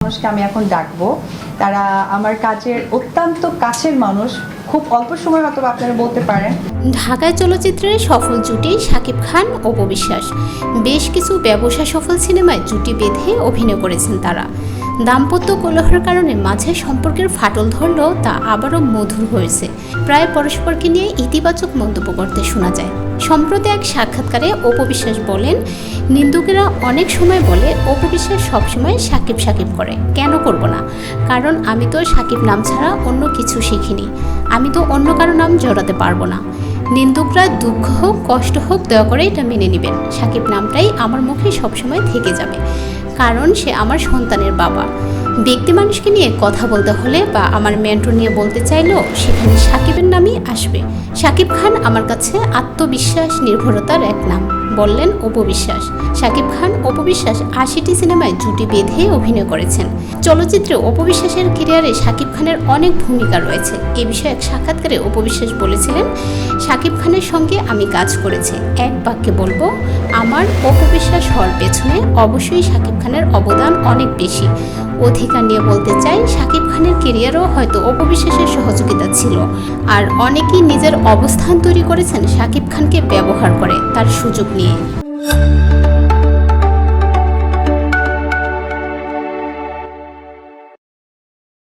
মানুষকে আমি এখন ডাকবো, তারা আমার কাজের অত্যন্ত কাছের মানুষ। খুব অল্প সময় হয়তো আপনারা বলতে পারেন। ঢাকায় চলচ্চিত্রের সফল জুটি শাকিব খান অপু বিশ্বাস। বেশ কিছু ব্যবসা সফল সিনেমায় জুটি বেঁধে অভিনয় করেছেন তারা। দাম্পত্য কলহের কারণে মাঝে সম্পর্কের ফাটল ধরলেও তা আবারও মধুর হয়েছে। প্রায় পরস্পরকে নিয়ে ইতিবাচক মন্তব্য করতে শোনা যায়। সম্প্রতি এক সাক্ষাৎকারে অপু বিশ্বাস বলেন, নিন্দুকেরা অনেক সময় বলে অপু বিশ্বাস সবসময় সাকিব সাকিব করে। কেন করব না? কারণ আমি তো সাকিব নাম ছাড়া অন্য কিছু শিখিনি। আমি তো অন্য কারো নাম জড়াতে পারবো না। নিন্দুকরা দুঃখ হোক কষ্ট হোক দয়া করে এটা মেনে নেবেন। সাকিব নামটাই আমার মুখে সবসময় থেকে যাবে, কারণ সে আমার সন্তানের বাবা। ব্যক্তি মানুষকে নিয়ে কথা বলতে হলে বা আমার মেন্টর নিয়ে বলতে চাইলেও সেখানে সাকিবের নামই আসবে। সাকিব খান আমার কাছে আত্মবিশ্বাস নির্ভরতার এক নাম, বললেন অপু বিশ্বাস। সাকিব খান অপু বিশ্বাস ৮০টি সিনেমায় জুটি বেঁধে অভিনয় করেছেন। চলচ্চিত্রে অপু বিশ্বাসের ক্যারিয়ারে সাকিব খানের অনেক ভূমিকা রয়েছে। এ বিষয়ে এক সাক্ষাৎকারে অপু বিশ্বাস বলেছিলেন, সাকিব খানের সঙ্গে আমি কাজ করেছি। এক বাক্যে বলবো, আমার অপু বিশ্বাস হওয়ার পেছনে অবশ্যই সাকিব খানের অবদান অনেক বেশি। অধিকার নিয়ে বলতে চাই, সাকিব খানের ক্যারিয়ারও হয়তো অপু বিশ্বাসের সহযোগিতা ছিল। আর অনেকেই নিজের অবস্থান তৈরি করেছেন সাকিব খানকে ব্যবহার করে, তার সুযোগ নিয়ে।